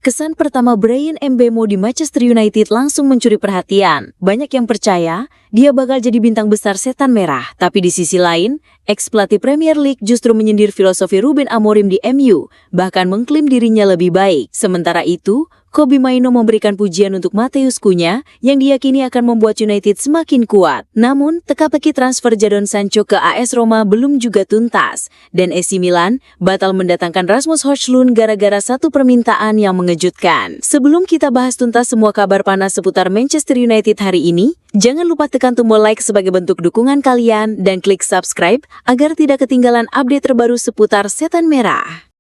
Kesan pertama Bryan Mbeumo di Manchester United langsung mencuri perhatian. Banyak yang percaya dia bakal jadi bintang besar setan merah. Tapi di sisi lain, ex-pelatih Premier League justru menyindir filosofi Ruben Amorim di MU, bahkan mengklaim dirinya lebih baik. Sementara itu, Kobbie Mainoo memberikan pujian untuk Matheus Cunha yang diyakini akan membuat United semakin kuat. Namun, teka-teki transfer Jadon Sancho ke AS Roma belum juga tuntas. Dan AC Milan batal mendatangkan Rasmus Højlund gara-gara satu permintaan yang mengejutkan. Sebelum kita bahas tuntas semua kabar panas seputar Manchester United hari ini, jangan lupa tekan tombol like sebagai bentuk dukungan kalian dan klik subscribe agar tidak ketinggalan update terbaru seputar setan merah.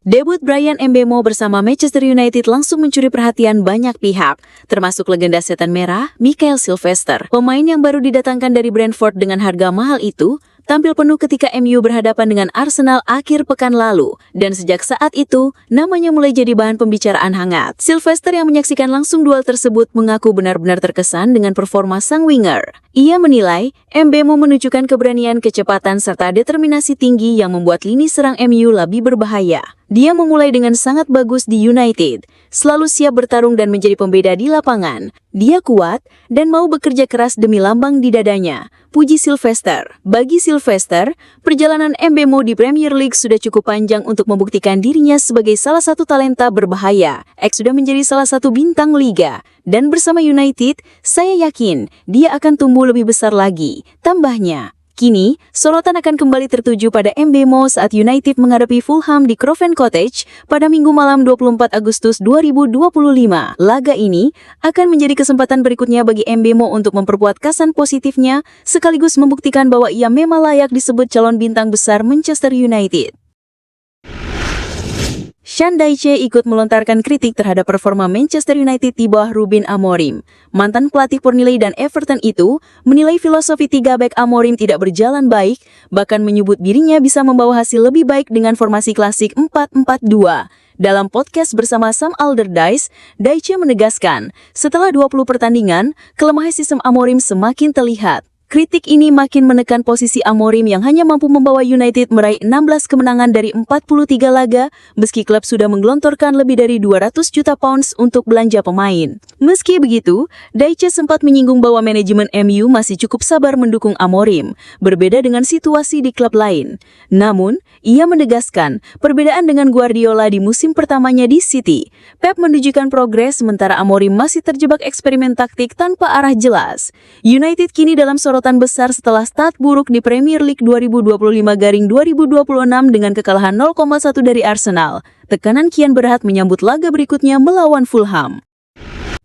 Debut Bryan Mbeumo bersama Manchester United langsung mencuri perhatian banyak pihak, termasuk legenda setan merah, Mikael Silvestre. Pemain yang baru didatangkan dari Brentford dengan harga mahal itu tampil penuh ketika MU berhadapan dengan Arsenal akhir pekan lalu, dan sejak saat itu, namanya mulai jadi bahan pembicaraan hangat. Silvestre yang menyaksikan langsung duel tersebut mengaku benar-benar terkesan dengan performa sang winger. Ia menilai, Mbeumo menunjukkan keberanian, kecepatan, serta determinasi tinggi yang membuat lini serang MU lebih berbahaya. Dia memulai dengan sangat bagus di United, selalu siap bertarung dan menjadi pembeda di lapangan. Dia kuat dan mau bekerja keras demi lambang di dadanya, puji Silvestre. Bagi Silvestre, perjalanan Mbeumo di Premier League sudah cukup panjang untuk membuktikan dirinya sebagai salah satu talenta berbahaya. Sudah menjadi salah satu bintang liga. Dan bersama United, saya yakin dia akan tumbuh lebih besar lagi. Tambahnya, kini, sorotan akan kembali tertuju pada Mbeumo saat United menghadapi Fulham di Craven Cottage pada Minggu malam 24 Agustus 2025. Laga ini akan menjadi kesempatan berikutnya bagi Mbeumo untuk memperkuat kesan positifnya, sekaligus membuktikan bahwa ia memang layak disebut calon bintang besar Manchester United. Sean Dyche ikut melontarkan kritik terhadap performa Manchester United di bawah Ruben Amorim. Mantan pelatih Burnley dan Everton itu menilai filosofi 3 bek Amorim tidak berjalan baik, bahkan menyebut dirinya bisa membawa hasil lebih baik dengan formasi klasik 4-4-2. Dalam podcast bersama Sam Allardyce, Dyche menegaskan, setelah 20 pertandingan, kelemahan sistem Amorim semakin terlihat. Kritik ini makin menekan posisi Amorim yang hanya mampu membawa United meraih 16 kemenangan dari 43 laga, meski klub sudah menggelontorkan lebih dari 200 juta pounds untuk belanja pemain. Meski begitu, Dyche sempat menyinggung bahwa manajemen MU masih cukup sabar mendukung Amorim, berbeda dengan situasi di klub lain. Namun, ia menegaskan perbedaan dengan Guardiola di musim pertamanya di City. Pep menunjukkan progres sementara Amorim masih terjebak eksperimen taktik tanpa arah jelas. United kini dalam sorotan besar setelah start buruk di Premier League 2025-2026 dengan kekalahan 0,1 dari Arsenal. Tekanan kian berat menyambut laga berikutnya melawan Fulham.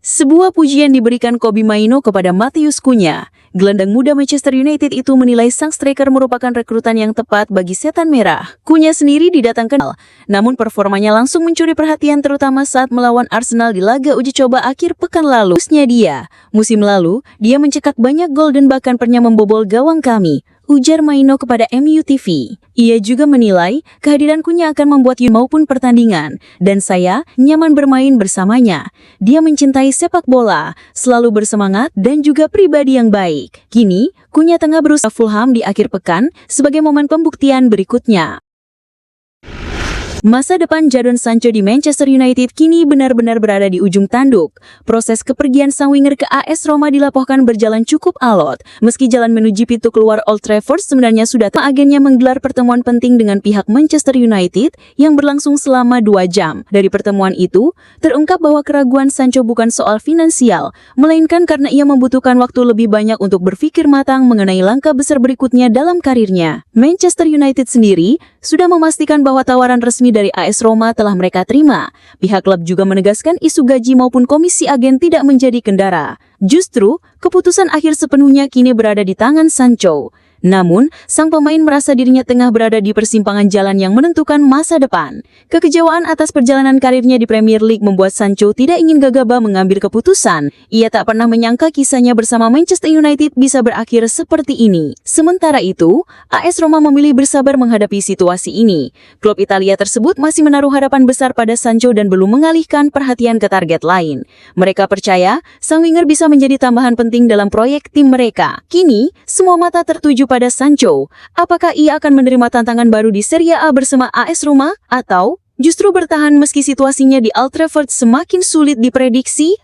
Sebuah pujian diberikan Kobbie Mainoo kepada Matheus Cunha. Gelandang muda Manchester United itu menilai sang striker merupakan rekrutan yang tepat bagi setan merah. Cunha sendiri didatangkan, namun performanya langsung mencuri perhatian terutama saat melawan Arsenal di laga uji coba akhir pekan lalu. Musim lalu, dia mencetak banyak gol dan bahkan pernah membobol gawang kami, ujar Mainoo kepada MU TV. Ia juga menilai kehadiran Cunha akan membuat maupun pertandingan, dan saya nyaman bermain bersamanya. Dia mencintai sepak bola, selalu bersemangat dan juga pribadi yang baik. Kini, Cunha tengah berusaha Fulham di akhir pekan sebagai momen pembuktian berikutnya. Masa depan Jadon Sancho di Manchester United kini benar-benar berada di ujung tanduk. Proses kepergian sang winger ke AS Roma dilaporkan berjalan cukup alot. Meski jalan menuju pintu keluar Old Trafford sebenarnya sudah agennya menggelar pertemuan penting dengan pihak Manchester United yang berlangsung selama 2 jam. Dari pertemuan itu, terungkap bahwa keraguan Sancho bukan soal finansial, melainkan karena ia membutuhkan waktu lebih banyak untuk berpikir matang mengenai langkah besar berikutnya dalam karirnya. Manchester United sendiri sudah memastikan bahwa tawaran resmi dari AS Roma telah mereka terima. Pihak klub juga menegaskan isu gaji maupun komisi agen tidak menjadi kendara. Justru, keputusan akhir sepenuhnya kini berada di tangan Sancho. Namun, sang pemain merasa dirinya tengah berada di persimpangan jalan yang menentukan masa depan. Kekecewaan atas perjalanan karirnya di Premier League membuat Sancho tidak ingin gegabah mengambil keputusan. Ia tak pernah menyangka kisahnya bersama Manchester United bisa berakhir seperti ini. Sementara itu, AS Roma memilih bersabar menghadapi situasi ini. Klub Italia tersebut masih menaruh harapan besar pada Sancho dan belum mengalihkan perhatian ke target lain. Mereka percaya, sang winger bisa menjadi tambahan penting dalam proyek tim mereka. Kini, semua mata tertuju pada Sancho. Apakah ia akan menerima tantangan baru di Serie A bersama AS Roma atau justru bertahan meski situasinya di Old Trafford semakin sulit diprediksi?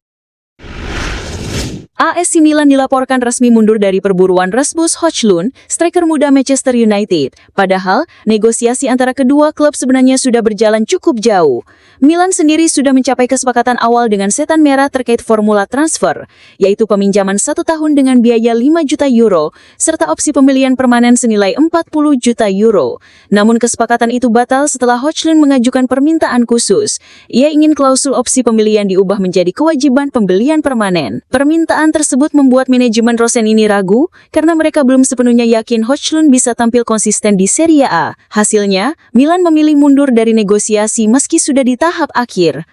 AS Milan dilaporkan resmi mundur dari perburuan Rasmus Højlund, striker muda Manchester United. Padahal, negosiasi antara kedua klub sebenarnya sudah berjalan cukup jauh. Milan sendiri sudah mencapai kesepakatan awal dengan Setan Merah terkait formula transfer, yaitu peminjaman 1 tahun dengan biaya 5 juta euro, serta opsi pembelian permanen senilai 40 juta euro. Namun kesepakatan itu batal setelah Højlund mengajukan permintaan khusus. Ia ingin klausul opsi pembelian diubah menjadi kewajiban pembelian permanen. Permintaan tersebut membuat manajemen Rosen ini ragu karena mereka belum sepenuhnya yakin Højlund bisa tampil konsisten di Serie A. Hasilnya, Milan memilih mundur dari negosiasi meski sudah di tahap akhir.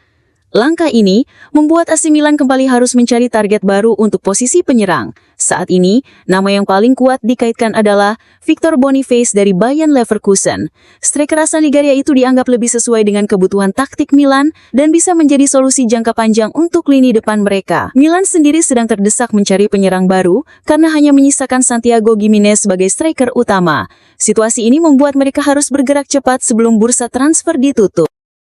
Langkah ini membuat AC Milan kembali harus mencari target baru untuk posisi penyerang. Saat ini, nama yang paling kuat dikaitkan adalah Victor Boniface dari Bayer Leverkusen. Striker asal Nigeria itu dianggap lebih sesuai dengan kebutuhan taktik Milan dan bisa menjadi solusi jangka panjang untuk lini depan mereka. Milan sendiri sedang terdesak mencari penyerang baru karena hanya menyisakan Santiago Gimenez sebagai striker utama. Situasi ini membuat mereka harus bergerak cepat sebelum bursa transfer ditutup.